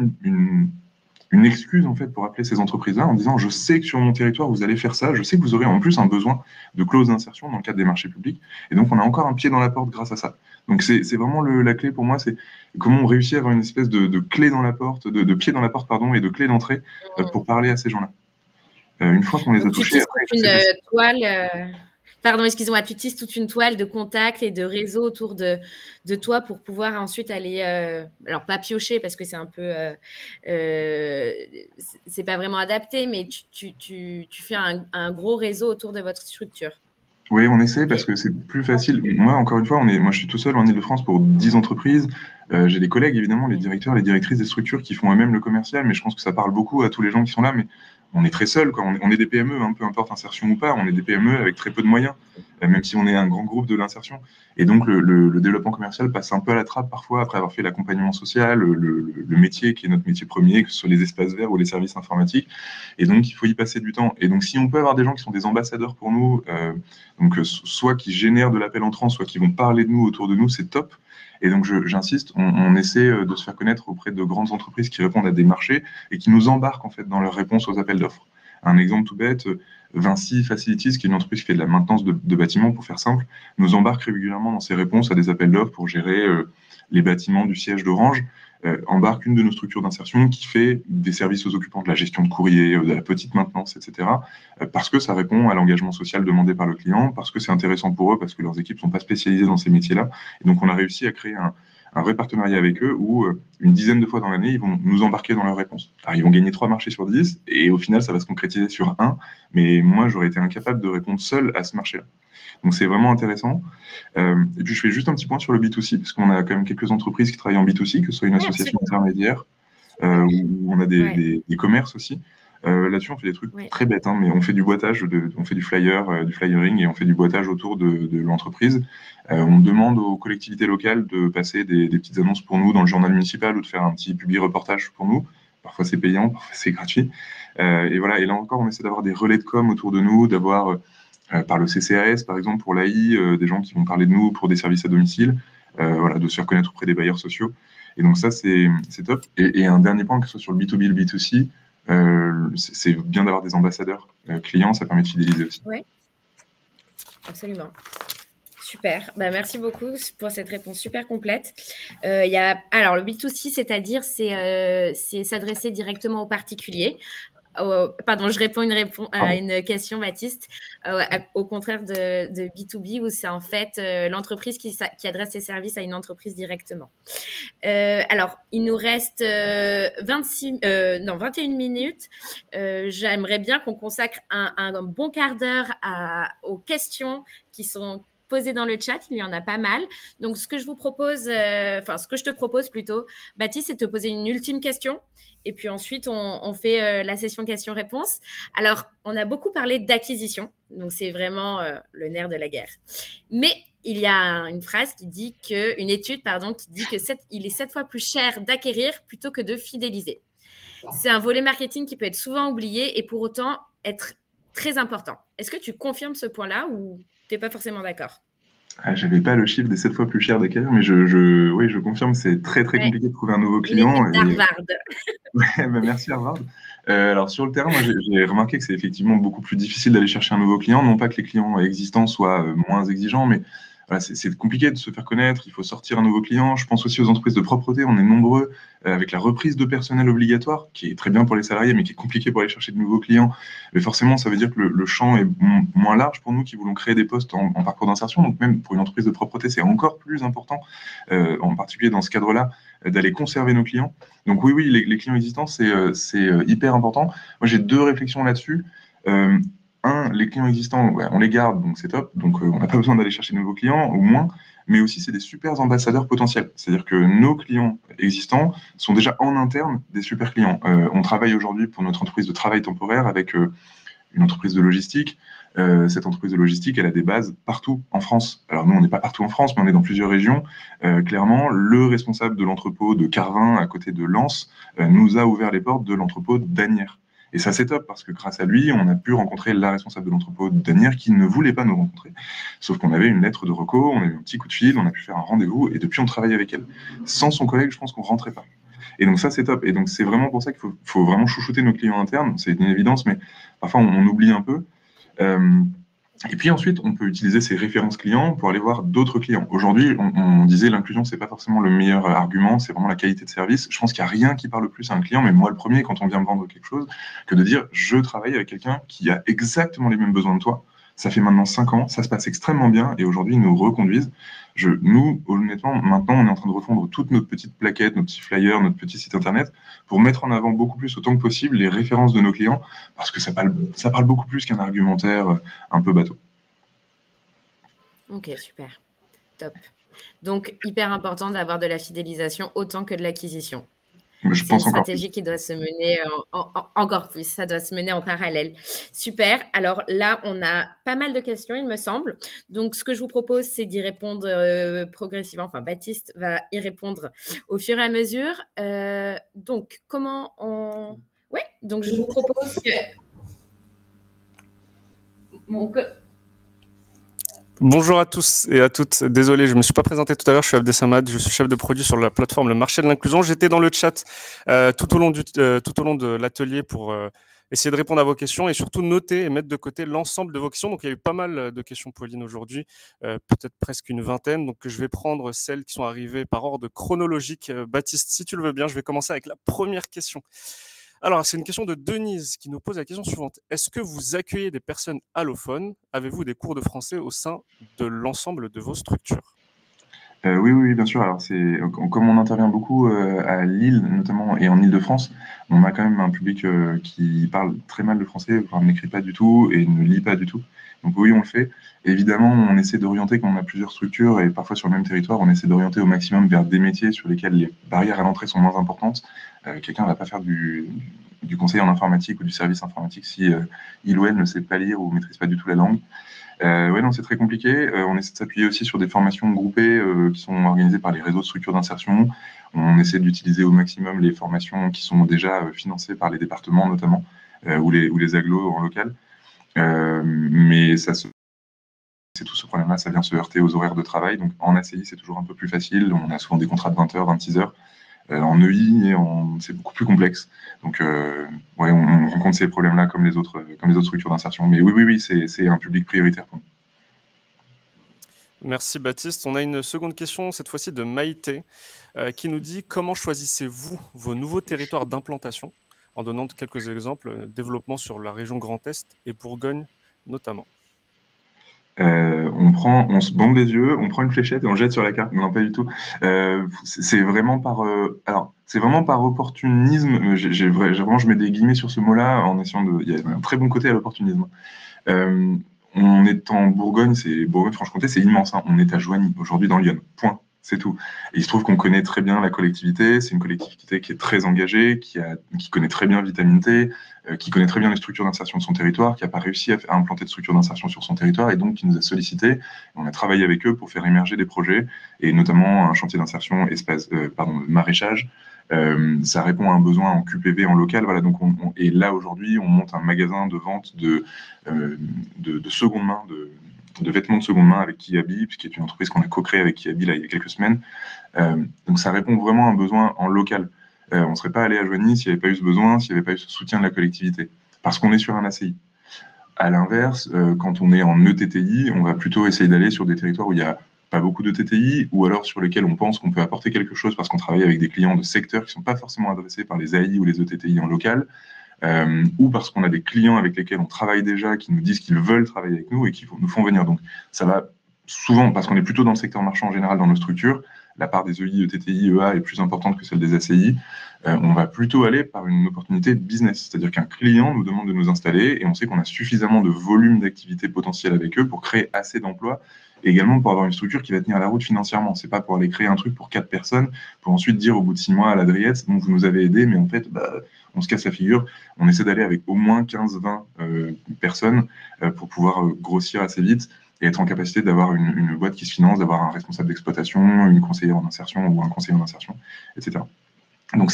une excuse en fait pour appeler ces entreprises-là en disant je sais que sur mon territoire vous allez faire ça, je sais que vous aurez en plus un besoin de clause d'insertion dans le cadre des marchés publics et donc on a encore un pied dans la porte grâce à ça. Donc c'est vraiment la clé pour moi, c'est comment on réussit à avoir une espèce de clé dans la porte, de pied dans la porte pardon et de clé d'entrée pour parler à ces gens-là. Une fois qu'on les a touchés, Pardon, excusez-moi, tu tisses toute une toile de contacts et de réseaux autour de toi pour pouvoir ensuite aller, alors pas piocher parce que c'est un peu, c'est pas vraiment adapté, mais tu fais un gros réseau autour de votre structure. Oui, on essaie parce que c'est plus facile. Moi, encore une fois, moi je suis tout seul en Ile-de-France pour 10 entreprises. J'ai des collègues, évidemment, les directeurs, les directrices des structures qui font eux-mêmes le commercial, mais je pense que ça parle beaucoup à tous les gens qui sont là, mais on est très seuls, quoi. On est des PME, hein, peu importe insertion ou pas, on est des PME avec très peu de moyens, même si on est un grand groupe de l'insertion. Et donc, le développement commercial passe un peu à la trappe parfois, après avoir fait l'accompagnement social, le métier qui est notre métier premier, que ce soit les espaces verts ou les services informatiques. Et donc, il faut y passer du temps. Et donc, si on peut avoir des gens qui sont des ambassadeurs pour nous, donc soit qui génèrent de l'appel entrant, soit qui vont parler de nous autour de nous, c'est top. Et donc, j'insiste, on essaie de se faire connaître auprès de grandes entreprises qui répondent à des marchés et qui nous embarquent en fait dans leur réponse aux appels d'offres. Un exemple tout bête, Vinci Facilities, qui est une entreprise qui fait de la maintenance de bâtiments, pour faire simple, nous embarque régulièrement dans ses réponses à des appels d'offres pour gérer les bâtiments du siège d'Orange. Embarque une de nos structures d'insertion qui fait des services aux occupants, de la gestion de courrier, de la petite maintenance, etc. Parce que ça répond à l'engagement social demandé par le client, parce que c'est intéressant pour eux, parce que leurs équipes ne sont pas spécialisées dans ces métiers-là. Et donc, on a réussi à créer un vrai partenariat avec eux où une dizaine de fois dans l'année, ils vont nous embarquer dans leurs réponses. Alors, ils vont gagner 3 marchés sur 10 et au final, ça va se concrétiser sur 1. Mais moi, j'aurais été incapable de répondre seul à ce marché-là. Donc, c'est vraiment intéressant. Et puis, je fais juste un petit point sur le B2C, parce qu'on a quand même quelques entreprises qui travaillent en B2C, que ce soit une association intermédiaire, où on a des commerces aussi. Là-dessus, on fait des trucs très bêtes, hein, mais on fait du boitage, on fait du flyering et on fait du boitage autour de l'entreprise. On demande aux collectivités locales de passer des petites annonces pour nous dans le journal municipal ou de faire un petit publi-reportage pour nous. Parfois, c'est payant, parfois, c'est gratuit. Et voilà. Et là encore, on essaie d'avoir des relais de com autour de nous, d'avoir par le CCAS, par exemple, pour l'AI, des gens qui vont parler de nous pour des services à domicile, voilà, de se faire connaître auprès des bailleurs sociaux. Et donc ça, c'est top. Et un dernier point, que ce soit sur le B2B et le B2C, c'est bien d'avoir des ambassadeurs clients, ça permet de fidéliser aussi. Oui, absolument. Super, merci beaucoup pour cette réponse super complète. Alors, le B2C, c'est-à-dire, c'est s'adresser directement aux particuliers. Pardon, je réponds à une question, Baptiste. Au contraire de B2B, où c'est en fait l'entreprise qui adresse ses services à une entreprise directement. Alors, il nous reste 21 minutes. J'aimerais bien qu'on consacre un bon quart d'heure aux questions qui sont posées dans le chat. Il y en a pas mal. Donc, ce que je te propose plutôt, Baptiste, c'est de te poser une ultime question. Et puis ensuite, on fait la session questions-réponses. Alors, on a beaucoup parlé d'acquisition. Donc, c'est vraiment le nerf de la guerre. Mais il y a une phrase une étude qui dit qu'il est 7 fois plus cher d'acquérir plutôt que de fidéliser. C'est un volet marketing qui peut être souvent oublié et pour autant être très important. Est-ce que tu confirmes ce point-là ou tu n'es pas forcément d'accord ? Je n'avais pas le chiffre des 7 fois plus cher d'acquérir, mais oui, je confirme, c'est très compliqué de trouver un nouveau client. Merci Harvard. Alors sur le terrain, moi j'ai remarqué que c'est effectivement beaucoup plus difficile d'aller chercher un nouveau client. Non pas que les clients existants soient moins exigeants, mais voilà, c'est compliqué de se faire connaître, il faut sortir un nouveau client. Je pense aussi aux entreprises de propreté, on est nombreux, avec la reprise de personnel obligatoire, qui est très bien pour les salariés, mais qui est compliqué pour aller chercher de nouveaux clients. Mais forcément, ça veut dire que le champ est moins large pour nous qui voulons créer des postes en parcours d'insertion. Donc même pour une entreprise de propreté, c'est encore plus important, en particulier dans ce cadre-là, d'aller conserver nos clients. Donc oui, les clients existants, c'est hyper important. Moi, j'ai 2 réflexions là-dessus. Les clients existants, ouais, on les garde, donc c'est top. Donc, on n'a pas besoin d'aller chercher de nouveaux clients, au moins. Mais aussi, c'est des super ambassadeurs potentiels. C'est-à-dire que nos clients existants sont déjà en interne des super clients. On travaille aujourd'hui pour notre entreprise de travail temporaire avec une entreprise de logistique. Cette entreprise de logistique, elle a des bases partout en France. Alors nous, on n'est pas partout en France, mais on est dans plusieurs régions. Clairement, le responsable de l'entrepôt de Carvin, à côté de Lens, nous a ouvert les portes de l'entrepôt d'Asnières. Et ça, c'est top, parce que grâce à lui, on a pu rencontrer la responsable de l'entrepôt d'Asnières qui ne voulait pas nous rencontrer. Sauf qu'on avait une lettre de reco, on a eu un petit coup de fil, on a pu faire un rendez-vous, et depuis, on travaille avec elle. Sans son collègue, je pense qu'on ne rentrait pas. Et donc ça, c'est top. Et donc c'est vraiment pour ça qu'il faut vraiment chouchouter nos clients internes. C'est une évidence, mais parfois on oublie un peu. Et puis ensuite, on peut utiliser ces références clients pour aller voir d'autres clients. Aujourd'hui, on disait l'inclusion, c'est pas forcément le meilleur argument, c'est vraiment la qualité de service. Je pense qu'il n'y a rien qui parle plus à un client, mais moi le premier, quand on vient me vendre quelque chose, que de dire je travaille avec quelqu'un qui a exactement les mêmes besoins que toi. Ça fait maintenant 5 ans, ça se passe extrêmement bien et aujourd'hui, ils nous reconduisent. Nous, honnêtement, maintenant, on est en train de refondre toutes nos petites plaquettes, nos petits flyers, notre petit site internet pour mettre en avant beaucoup plus, autant que possible, les références de nos clients parce que ça parle beaucoup plus qu'un argumentaire un peu bateau. Ok, super. Top. Donc, hyper important d'avoir de la fidélisation autant que de l'acquisition. Je pense une stratégie qui doit se mener encore plus. Ça doit se mener en parallèle. Super. Alors là, on a pas mal de questions, il me semble. Donc, ce que je vous propose, c'est d'y répondre progressivement. Enfin, Baptiste va y répondre au fur et à mesure. Donc, comment on... Oui, donc je vous propose que... Bonjour à tous et à toutes. Désolé, je ne me suis pas présenté tout à l'heure. Je suis Abdessamad, je suis chef de produit sur la plateforme Le Marché de l'Inclusion. J'étais dans le chat tout au long de l'atelier pour essayer de répondre à vos questions et surtout noter et mettre de côté l'ensemble de vos questions. Donc, il y a eu pas mal de questions, Pauline, aujourd'hui, peut-être presque une vingtaine. Donc, je vais prendre celles qui sont arrivées par ordre chronologique. Baptiste, si tu le veux bien, je vais commencer avec la première question. Alors, c'est une question de Denise qui nous pose la question suivante. Est-ce que vous accueillez des personnes allophones? Avez-vous des cours de français au sein de l'ensemble de vos structures? Oui, bien sûr. Alors, comme on intervient beaucoup à Lille, notamment, et en Île-de-France, on a quand même un public qui parle très mal le français, voire n'écrit pas du tout et ne lit pas du tout. Donc oui, on le fait. Évidemment, on essaie d'orienter, quand on a plusieurs structures et parfois sur le même territoire, on essaie d'orienter au maximum vers des métiers sur lesquels les barrières à l'entrée sont moins importantes. Quelqu'un ne va pas faire du conseil en informatique ou du service informatique si il ou elle ne sait pas lire ou maîtrise pas du tout la langue. Oui, non, c'est très compliqué. On essaie de s'appuyer aussi sur des formations groupées qui sont organisées par les réseaux de structures d'insertion. On essaie d'utiliser au maximum les formations qui sont déjà financées par les départements notamment, ou les agglos en local. Mais c'est tout ce problème-là, ça vient se heurter aux horaires de travail. Donc en ACI, c'est toujours un peu plus facile. On a souvent des contrats de 20 heures, 26 heures. En EI, c'est beaucoup plus complexe. Donc, ouais, on rencontre ces problèmes-là comme les autres structures d'insertion. Mais oui, c'est un public prioritaire pour nous. Merci Baptiste. On a une seconde question, cette fois-ci de Maïté, qui nous dit: comment choisissez-vous vos nouveaux territoires d'implantation? En donnant quelques exemples, développement sur la région Grand Est et Bourgogne notamment. On se bande les yeux, on prend une fléchette et on jette sur la carte. Non, pas du tout. C'est vraiment par opportunisme. Je mets des guillemets sur ce mot-là en essayant de. Il y a un très bon côté à l'opportunisme. On est en Bourgogne, c'est Bourgogne-Franche-Comté, c'est immense. Hein. On est à Joigny aujourd'hui dans Lyon. Point. C'est tout. Et il se trouve qu'on connaît très bien la collectivité. C'est une collectivité qui est très engagée, qui connaît très bien Vitamine T, qui connaît très bien les structures d'insertion de son territoire, qui n'a pas réussi à implanter de structures d'insertion sur son territoire et donc qui nous a sollicité. On a travaillé avec eux pour faire émerger des projets et notamment un chantier d'insertion maraîchage. Ça répond à un besoin en QPV en local. Voilà, donc et là aujourd'hui, on monte un magasin de vente de seconde main, de vêtements de seconde main avec Kiabi, qui est une entreprise qu'on a co-créée avec Kiabi là, il y a quelques semaines. Donc ça répond vraiment à un besoin en local. On ne serait pas allé à Joigny s'il n'y avait pas eu ce besoin, s'il n'y avait pas eu ce soutien de la collectivité, parce qu'on est sur un ACI. À l'inverse, quand on est en ETTI, on va plutôt essayer d'aller sur des territoires où il y a pas beaucoup de TTI, ou alors sur lesquels on pense qu'on peut apporter quelque chose parce qu'on travaille avec des clients de secteurs qui ne sont pas forcément adressés par les AI ou les ETTI en local, ou parce qu'on a des clients avec lesquels on travaille déjà, qui nous disent qu'ils veulent travailler avec nous et qui nous font venir. Donc ça va souvent, parce qu'on est plutôt dans le secteur marchand en général dans nos structures, la part des EI, ETTI, EA est plus importante que celle des ACI. On va plutôt aller par une opportunité de business, c'est-à-dire qu'un client nous demande de nous installer et on sait qu'on a suffisamment de volume d'activité potentielle avec eux pour créer assez d'emplois et également pour avoir une structure qui va tenir la route financièrement. C'est pas pour aller créer un truc pour 4 personnes, pour ensuite dire au bout de 6 mois à l'Adriette, donc vous nous avez aidé, mais en fait, on se casse la figure. On essaie d'aller avec au moins 15-20 personnes pour pouvoir grossir assez vite et être en capacité d'avoir une boîte qui se finance, d'avoir un responsable d'exploitation, une conseillère en insertion ou un conseiller en insertion, etc. Donc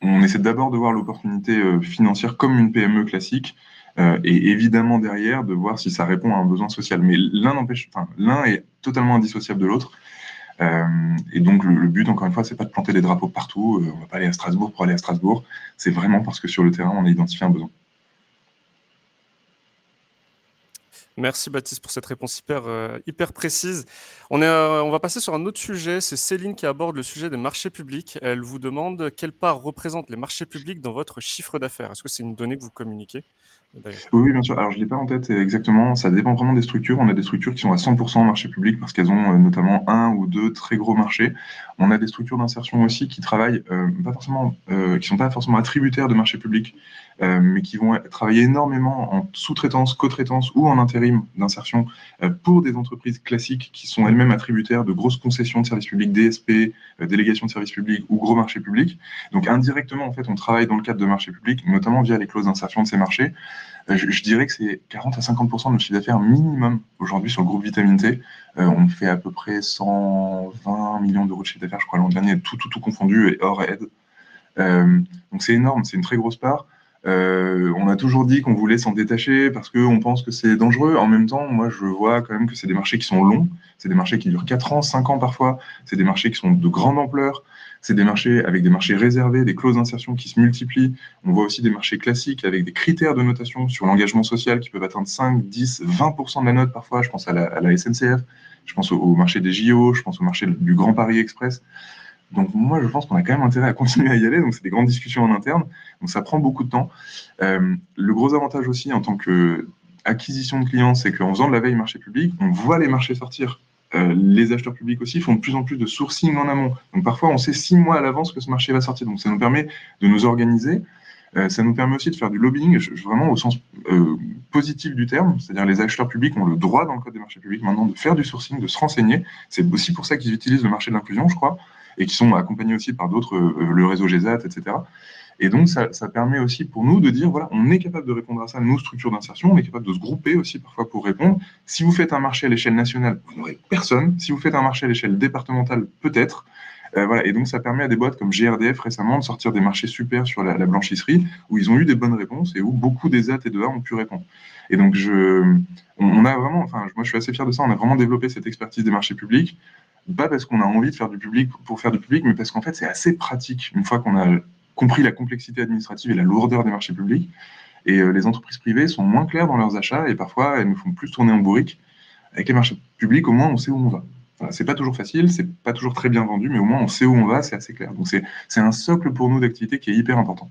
on essaie d'abord de voir l'opportunité financière comme une PME classique et évidemment derrière de voir si ça répond à un besoin social. Mais l'un est totalement indissociable de l'autre. Et donc le but, encore une fois, c'est pas de planter des drapeaux partout. On va pas aller à Strasbourg pour aller à Strasbourg. C'est vraiment parce que sur le terrain, on a identifié un besoin. Merci Baptiste pour cette réponse hyper précise. On va passer sur un autre sujet. C'est Céline qui aborde le sujet des marchés publics. Elle vous demande quelle part représentent les marchés publics dans votre chiffre d'affaires. Est-ce que c'est une donnée que vous communiquez ? Oui, bien sûr. Alors, je ne l'ai pas en tête exactement. Ça dépend vraiment des structures. On a des structures qui sont à 100% marché public parce qu'elles ont notamment un ou deux très gros marchés. On a des structures d'insertion aussi qui travaillent qui sont pas forcément attributaires de marché public, mais qui vont travailler énormément en sous-traitance, co-traitance ou en intérim d'insertion pour des entreprises classiques qui sont elles-mêmes attributaires de grosses concessions de services publics, DSP, délégations de services publics ou gros marchés publics. Donc, indirectement, en fait, on travaille dans le cadre de marchés publics, notamment via les clauses d'insertion de ces marchés. Je dirais que c'est 40 à 50% de notre chiffre d'affaires minimum aujourd'hui sur le groupe Vitamine T. On fait à peu près 120 millions d'euros de chiffre d'affaires, je crois, l'an dernier, tout confondu et hors aide. Donc c'est énorme, c'est une très grosse part. On a toujours dit qu'on voulait s'en détacher parce qu'on pense que c'est dangereux. En même temps, moi, je vois quand même que c'est des marchés qui sont longs. C'est des marchés qui durent 4 ans, 5 ans parfois. C'est des marchés qui sont de grande ampleur. C'est des marchés avec des marchés réservés, des clauses d'insertion qui se multiplient. On voit aussi des marchés classiques avec des critères de notation sur l'engagement social qui peuvent atteindre 5, 10, 20% de la note parfois. Je pense à la SNCF, je pense au marché des JO, je pense au marché du Grand Paris Express. Donc moi, je pense qu'on a quand même intérêt à continuer à y aller. Donc c'est des grandes discussions en interne. Donc ça prend beaucoup de temps. Le gros avantage aussi en tant qu'acquisition de clients, c'est qu'en faisant de la veille marché public, on voit les marchés sortir. Les acheteurs publics aussi font de plus en plus de sourcing en amont. Donc parfois, on sait 6 mois à l'avance que ce marché va sortir. Donc ça nous permet de nous organiser. Ça nous permet aussi de faire du lobbying, vraiment au sens positif du terme. C'est-à-dire les acheteurs publics ont le droit dans le code des marchés publics maintenant de faire du sourcing, de se renseigner. C'est aussi pour ça qu'ils utilisent le marché de l'inclusion, je crois, et qui sont accompagnés aussi par d'autres, le réseau GESAT, etc. Et donc, ça permet aussi pour nous de dire, voilà, on est capable de répondre à ça, nous, structures d'insertion, on est capable de se grouper aussi parfois pour répondre. Si vous faites un marché à l'échelle nationale, vous n'aurez personne. Si vous faites un marché à l'échelle départementale, peut-être. Voilà. Et donc, ça permet à des boîtes comme GRDF récemment de sortir des marchés super sur la blanchisserie, où ils ont eu des bonnes réponses et où beaucoup des AT et de A ont pu répondre. Et donc, on a vraiment, moi, je suis assez fier de ça, on a vraiment développé cette expertise des marchés publics. Pas parce qu'on a envie de faire du public pour faire du public, mais parce qu'en fait, c'est assez pratique une fois qu'on a compris la complexité administrative et la lourdeur des marchés publics. Et les entreprises privées sont moins claires dans leurs achats et parfois, elles nous font plus tourner en bourrique. Avec les marchés publics, au moins, on sait où on va. Voilà, c'est pas toujours facile, c'est pas toujours très bien vendu, mais au moins, on sait où on va, c'est assez clair. Donc, c'est un socle pour nous d'activité qui est hyper important.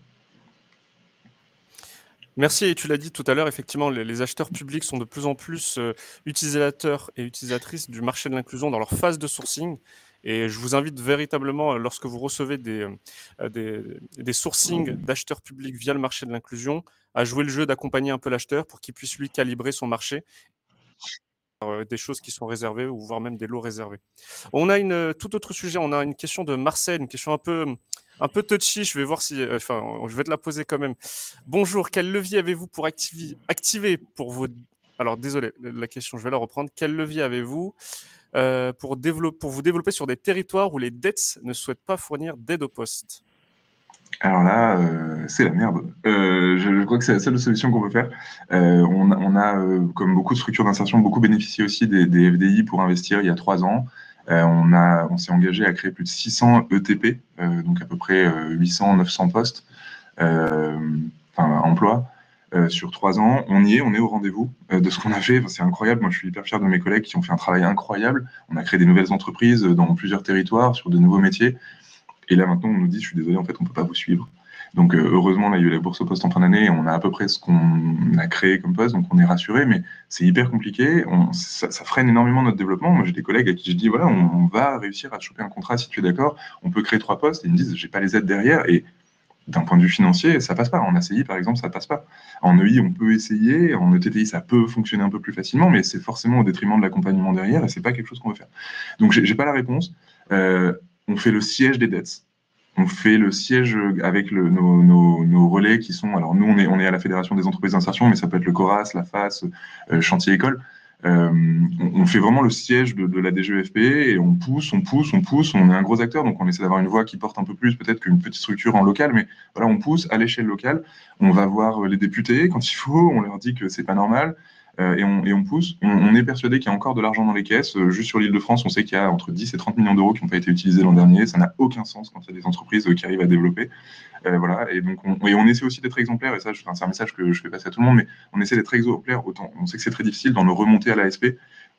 Merci, et tu l'as dit tout à l'heure, effectivement, les acheteurs publics sont de plus en plus utilisateurs et utilisatrices du marché de l'inclusion dans leur phase de sourcing. Et je vous invite véritablement, lorsque vous recevez des sourcings d'acheteurs publics via le marché de l'inclusion, à jouer le jeu d'accompagner un peu l'acheteur pour qu'il puisse lui calibrer son marché. Des choses qui sont réservées ou voire même des lots réservés. On a tout autre sujet, on a une question de Marcel, une question un peu touchy, je vais voir si, je vais te la poser quand même. Bonjour, quel levier avez-vous pour activer pour vos... Alors désolé, la question, je vais la reprendre. Quel levier avez-vous pour vous développer sur des territoires où les DETS ne souhaitent pas fournir d'aide au poste? Alors là, c'est la merde. Je crois que c'est la seule solution qu'on peut faire. On a comme beaucoup de structures d'insertion, beaucoup bénéficié aussi des FDI pour investir il y a 3 ans. On s'est engagé à créer plus de 600 ETP, donc à peu près 800-900 postes, emplois. sur 3 ans. On y est, on est au rendez-vous de ce qu'on a fait. Enfin, c'est incroyable. Moi, je suis hyper fier de mes collègues qui ont fait un travail incroyable. On a créé des nouvelles entreprises dans plusieurs territoires sur de nouveaux métiers. Et là, maintenant, on nous dit, je suis désolé, en fait, on ne peut pas vous suivre. Donc, heureusement, on a eu la bourse au poste en fin d'année et on a à peu près ce qu'on a créé comme poste, donc on est rassuré, mais c'est hyper compliqué. Ça freine énormément notre développement. Moi, j'ai des collègues à qui je dis, voilà, on va réussir à choper un contrat si tu es d'accord. On peut créer 3 postes. Et ils me disent, j'ai pas les aides derrière. Et d'un point de vue financier, ça passe pas. En ACI, par exemple, ça passe pas. En EI, on peut essayer. En ETTI, ça peut fonctionner un peu plus facilement, mais c'est forcément au détriment de l'accompagnement derrière et c'est pas quelque chose qu'on veut faire. Donc, j'ai pas la réponse. On fait le siège des dettes. On fait le siège avec nos relais qui sont. Alors, nous, on est à la Fédération des entreprises d'insertion, mais ça peut être le CORAS, la FAS, Chantier École. On fait vraiment le siège de la DGEFP et on pousse. On est un gros acteur, donc on essaie d'avoir une voix qui porte un peu plus peut-être qu'une petite structure en local, mais voilà, on pousse à l'échelle locale. On va voir les députés quand il faut, on leur dit que c'est pas normal. Et on pousse. On est persuadé qu'il y a encore de l'argent dans les caisses. Juste sur l'Île-de-France, on sait qu'il y a entre 10 et 30 millions d'euros qui n'ont pas été utilisés l'an dernier. Ça n'a aucun sens quand il y a des entreprises qui arrivent à développer. Voilà. Et donc, on essaie aussi d'être exemplaire. Et ça, c'est un message que je fais passer à tout le monde, mais on essaie d'être exemplaire. Autant, on sait que c'est très difficile dans le remonter à l'ASP,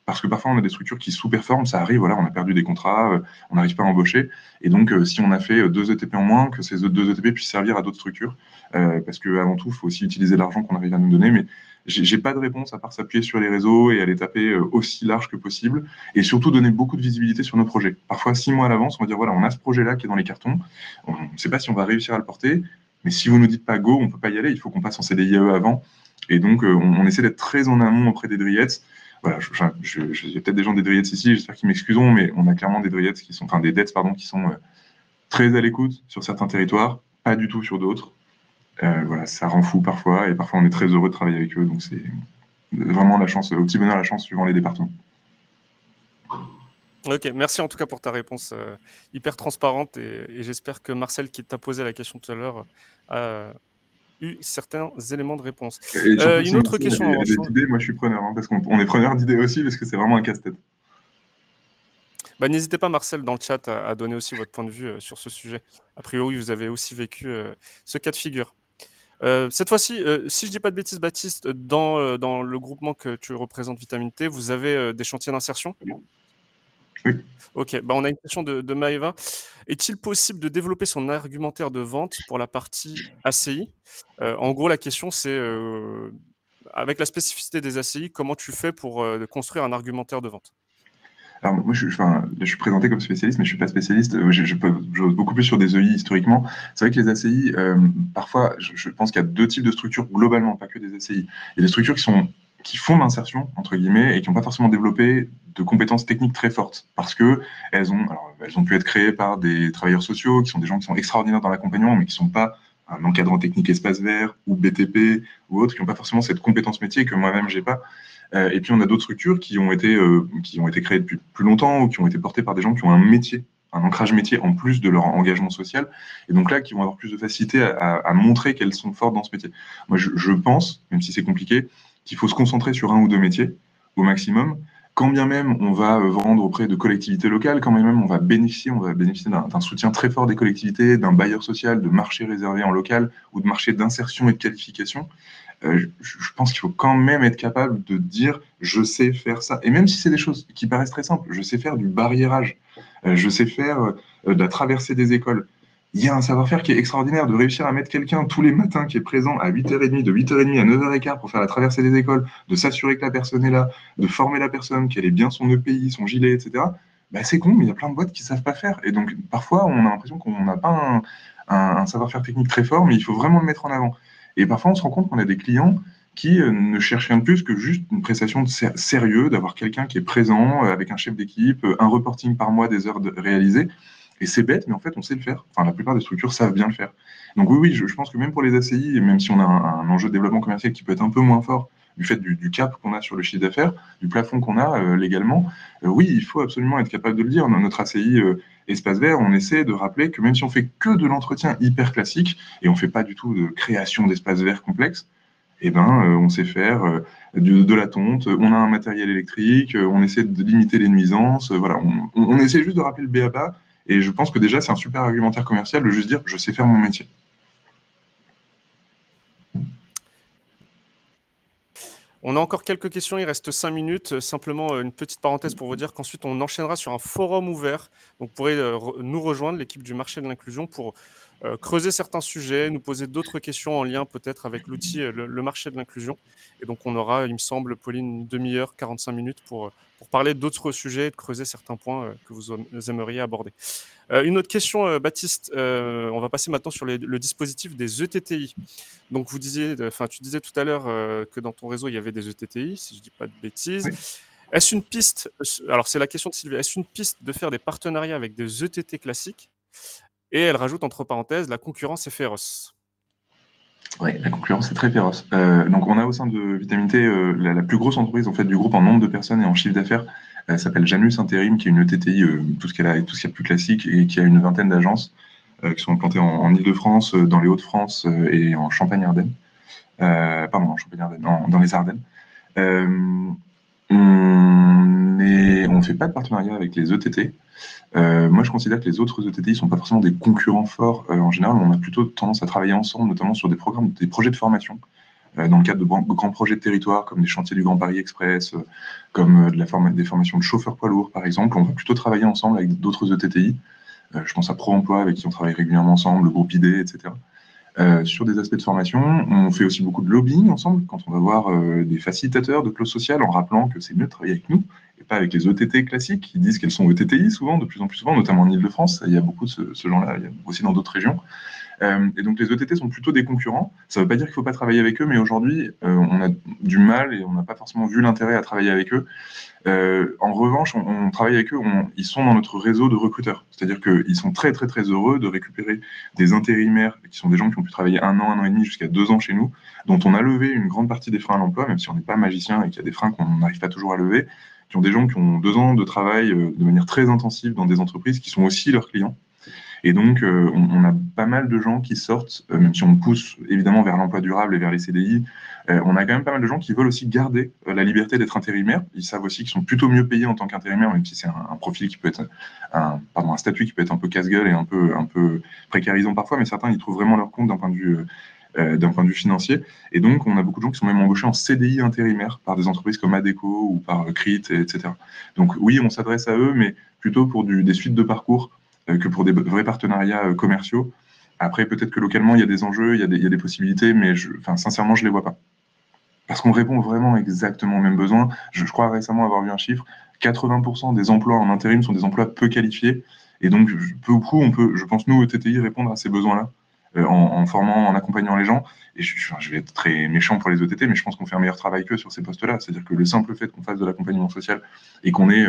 parce que parfois, on a des structures qui sous-performent. Ça arrive, voilà, on a perdu des contrats, on n'arrive pas à embaucher. Et donc, si on a fait 2 ETP en moins, que ces 2 ETP puissent servir à d'autres structures. Parce qu'avant tout, il faut aussi utiliser l'argent qu'on arrive à nous donner. Mais j'ai pas de réponse à part s'appuyer sur les réseaux et aller taper aussi large que possible et surtout donner beaucoup de visibilité sur nos projets. Parfois 6 mois à l'avance, on va dire voilà, on a ce projet-là qui est dans les cartons, on ne sait pas si on va réussir à le porter, mais si vous nous dites pas go, on peut pas y aller, il faut qu'on passe en CDIE avant. Et donc on essaie d'être très en amont auprès des Driettes. Voilà, il y a peut-être des gens des Driettes ici, j'espère qu'ils m'excuseront, mais on a clairement des Driettes qui sont, enfin des DETS pardon, qui sont très à l'écoute sur certains territoires, pas du tout sur d'autres. Voilà, ça rend fou parfois, et parfois on est très heureux de travailler avec eux, donc c'est vraiment la chance, au petit bonheur la chance suivant les départements. Ok, merci en tout cas pour ta réponse hyper transparente, et j'espère que Marcel, qui t'a posé la question tout à l'heure, a eu certains éléments de réponse. Une autre question. Il y a des idées, moi je suis preneur, parce qu'on est preneur d'idées aussi, parce que c'est vraiment un casse-tête. Bah, n'hésitez pas, Marcel, dans le chat, à donner aussi votre point de vue sur ce sujet. A priori, vous avez aussi vécu ce cas de figure. Cette fois-ci, si je ne dis pas de bêtises, Baptiste, dans le groupement que tu représentes, Vitamine T, vous avez des chantiers d'insertion ? Oui. Ok, bah, on a une question de Maëva. Est-il possible de développer son argumentaire de vente pour la partie ACI ? En gros, la question, c'est, avec la spécificité des ACI, comment tu fais pour construire un argumentaire de vente ? Alors moi, je suis présenté comme spécialiste, mais je suis pas spécialiste. Je pose beaucoup plus sur des EI historiquement. C'est vrai que les ACI, parfois, je pense qu'il y a 2 types de structures globalement, pas que des ACI. Il y a des structures qui font l'insertion, entre guillemets, et qui n'ont pas forcément développé de compétences techniques très fortes, parce que elles ont pu être créées par des travailleurs sociaux, qui sont des gens qui sont extraordinaires dans l'accompagnement, mais qui sont pas un encadrant technique espace vert, ou BTP, ou autres, qui n'ont pas forcément cette compétence métier que moi-même j'ai pas. Et puis on a d'autres structures qui ont été créées depuis plus longtemps, ou qui ont été portées par des gens qui ont un métier, un ancrage métier en plus de leur engagement social, et donc là qui vont avoir plus de facilité à montrer qu'elles sont fortes dans ce métier. Moi je pense, même si c'est compliqué, qu'il faut se concentrer sur 1 ou 2 métiers au maximum, quand bien même on va vendre auprès de collectivités locales, quand bien même on va bénéficier d'un soutien très fort des collectivités, d'un bailleur social, de marché réservé en local, ou de marché d'insertion et de qualification. Je pense qu'il faut quand même être capable de dire je sais faire ça. Et même si c'est des choses qui paraissent très simples, je sais faire du barriérage, je sais faire de la traversée des écoles. Il y a un savoir-faire qui est extraordinaire, de réussir à mettre quelqu'un tous les matins qui est présent à 8h30, de 8h30 à 9h15 pour faire la traversée des écoles, de s'assurer que la personne est là, de former la personne, qu'elle ait bien son EPI, son gilet, etc. Bah, c'est con, mais il y a plein de boîtes qui ne savent pas faire. Et donc, parfois, on a l'impression qu'on n'a pas un savoir-faire technique très fort, mais il faut vraiment le mettre en avant. Et parfois, on se rend compte qu'on a des clients qui ne cherchent rien de plus que juste une prestation de sérieux, d'avoir quelqu'un qui est présent avec un chef d'équipe, un reporting par mois des heures réalisées. Et c'est bête, mais en fait, on sait le faire. Enfin, la plupart des structures savent bien le faire. Donc oui, je pense que même pour les ACI, et même si on a un enjeu de développement commercial qui peut être un peu moins fort du fait du cap qu'on a sur le chiffre d'affaires, du plafond qu'on a légalement, oui, il faut absolument être capable de le dire. Dans notre ACI Espace Vert, on essaie de rappeler que même si on fait que de l'entretien hyper classique, et on ne fait pas du tout de création d'espaces verts complexes, eh ben, on sait faire de la tonte, on a un matériel électrique, on essaie de limiter les nuisances, voilà, on essaie juste de rappeler le b.a.-ba, et je pense que déjà, c'est un super argumentaire commercial de juste dire « je sais faire mon métier ». On a encore quelques questions, il reste 5 minutes. Simplement, une petite parenthèse pour vous dire qu'ensuite, on enchaînera sur un forum ouvert. Donc, vous pourrez nous rejoindre, l'équipe du marché de l'inclusion, pour creuser certains sujets, nous poser d'autres questions en lien peut-être avec l'outil le marché de l'inclusion. Et donc, on aura, il me semble, Pauline, une demi-heure, 45 minutes pour parler d'autres sujets et de creuser certains points que vous aimeriez aborder. Une autre question, Baptiste. On va passer maintenant sur le dispositif des ETTI. Donc, tu disais tout à l'heure que dans ton réseau, il y avait des ETTI, si je ne dis pas de bêtises. Oui. Est-ce une piste, alors c'est la question de Sylvie, est-ce une piste de faire des partenariats avec des ETT classiques? Et elle rajoute entre parenthèses, la concurrence est féroce. Oui, la concurrence est très féroce. Donc, on a au sein de Vitamine T la plus grosse entreprise en fait, du groupe en nombre de personnes et en chiffre d'affaires. S'appelle Janus Intérim, qui est une ETTI, tout ce qu'il y a de plus classique, et qui a une vingtaine d'agences qui sont implantées en Île-de-France, dans les Hauts-de-France et en Champagne-Ardenne. En Champagne-Ardenne, dans les Ardennes. On ne fait pas de partenariat avec les ETT. Moi, je considère que les autres ETTI ne sont pas forcément des concurrents forts. En général, on a plutôt tendance à travailler ensemble, notamment sur des projets de formation, dans le cadre de grands projets de territoire, comme les chantiers du Grand Paris Express, comme des formations de chauffeurs poids lourds, par exemple. On va plutôt travailler ensemble avec d'autres ETTI. Je pense à Pro-Emploi, avec qui on travaille régulièrement ensemble, le groupe ID, etc. Sur des aspects de formation, on fait aussi beaucoup de lobbying ensemble, quand on va voir des facilitateurs de clauses sociales, en rappelant que c'est mieux de travailler avec nous, et pas avec les ETT classiques, qui disent qu'elles sont ETTI souvent, de plus en plus souvent, notamment en Île-de-France. Il y a beaucoup de ce genre-là, il y a aussi dans d'autres régions. Et donc les ETT sont plutôt des concurrents. Ça ne veut pas dire qu'il ne faut pas travailler avec eux, mais aujourd'hui, on a du mal et on n'a pas forcément vu l'intérêt à travailler avec eux. En revanche, on travaille avec eux, ils sont dans notre réseau de recruteurs. C'est-à-dire qu'ils sont très, très, très heureux de récupérer des intérimaires, qui sont des gens qui ont pu travailler 1 an, 1 an et demi, jusqu'à 2 ans chez nous, dont on a levé une grande partie des freins à l'emploi, même si on n'est pas magicien et qu'il y a des freins qu'on n'arrive pas toujours à lever, qui ont des gens qui ont 2 ans de travail de manière très intensive dans des entreprises qui sont aussi leurs clients. Et donc, on a pas mal de gens qui sortent, même si on pousse évidemment vers l'emploi durable et vers les CDI, on a quand même pas mal de gens qui veulent aussi garder la liberté d'être intérimaires. Ils savent aussi qu'ils sont plutôt mieux payés en tant qu'intérimaires, même si c'est un profil qui peut être, un statut qui peut être un peu casse-gueule et un peu précarisant parfois, mais certains, ils trouvent vraiment leur compte d'un point de vue financier. Et donc, on a beaucoup de gens qui sont même embauchés en CDI intérimaire par des entreprises comme Adecco ou par CRIT, etc. Donc oui, on s'adresse à eux, mais plutôt pour des suites de parcours que pour des vrais partenariats commerciaux. Après, peut-être que localement, il y a des enjeux, il y a des possibilités, mais sincèrement, je ne les vois pas. Parce qu'on répond vraiment exactement aux mêmes besoins. Je crois récemment avoir vu un chiffre, 80% des emplois en intérim sont des emplois peu qualifiés. Et donc, peu ou prou, je pense, nous, ETTI, répondre à ces besoins-là en formant, en accompagnant les gens. Et je vais être très méchant pour les ETT, mais je pense qu'on fait un meilleur travail qu'eux sur ces postes-là. C'est-à-dire que le simple fait qu'on fasse de l'accompagnement social et qu'on ait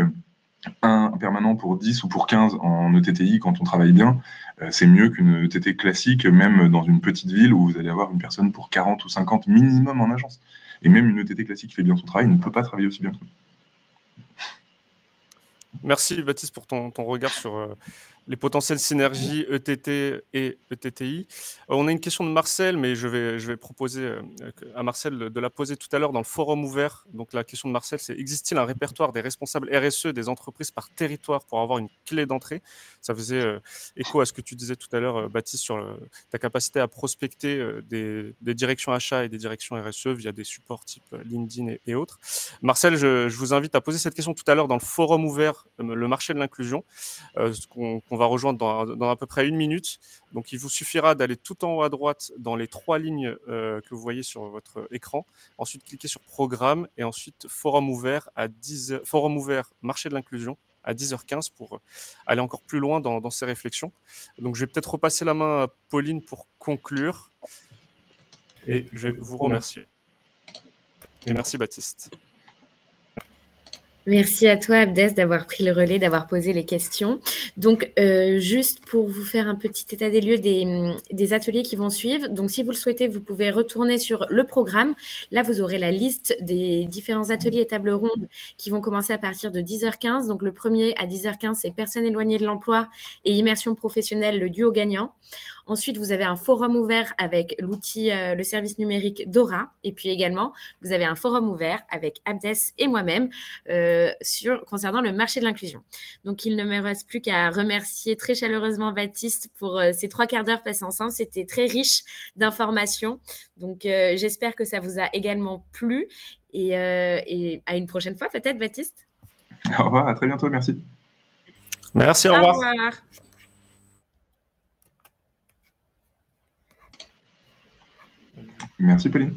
un permanent pour 10 ou pour 15 en ETTI quand on travaille bien, c'est mieux qu'une ETT classique, même dans une petite ville où vous allez avoir une personne pour 40 ou 50 minimum en agence. Et même une ETT classique qui fait bien son travail ne peut pas travailler aussi bien que nous. Merci Baptiste pour ton regard sur les potentielles synergies ETT et ETTI. On a une question de Marcel, mais je vais proposer à Marcel de la poser tout à l'heure dans le forum ouvert. Donc la question de Marcel, c'est: existe-t-il un répertoire des responsables RSE des entreprises par territoire pour avoir une clé d'entrée? Ça faisait écho à ce que tu disais tout à l'heure, Baptiste, sur ta capacité à prospecter des directions achats et des directions RSE via des supports type LinkedIn et autres. Marcel, je vous invite à poser cette question tout à l'heure dans le forum ouvert, le marché de l'inclusion, qu'on va rejoindre dans à peu près 1 minute. Donc, il vous suffira d'aller tout en haut à droite dans les 3 lignes que vous voyez sur votre écran. Ensuite, cliquez sur Programme et ensuite Forum ouvert Forum ouvert Marché de l'inclusion à 10h15 pour aller encore plus loin dans ces réflexions. Donc, je vais peut-être repasser la main à Pauline pour conclure. Et je vais vous remercier. Et merci Baptiste. Merci à toi, Abdes, d'avoir pris le relais, d'avoir posé les questions. Donc, juste pour vous faire un petit état des lieux des ateliers qui vont suivre. Donc, si vous le souhaitez, vous pouvez retourner sur le programme. Là, vous aurez la liste des différents ateliers et tables rondes qui vont commencer à partir de 10h15. Donc, le premier à 10h15, c'est personnes éloignées de l'emploi et immersion professionnelle, le duo gagnant. Ensuite, vous avez un forum ouvert avec l'outil, le service numérique Dora. Et puis également, vous avez un forum ouvert avec Abdes et moi-même concernant le marché de l'inclusion. Donc, il ne me reste plus qu'à remercier très chaleureusement Baptiste pour ces 3 quarts d'heure passés ensemble. C'était très riche d'informations. Donc, j'espère que ça vous a également plu. Et à une prochaine fois, peut-être, Baptiste. Au revoir, à très bientôt, merci. Merci, au revoir. Au revoir. Merci, Pauline.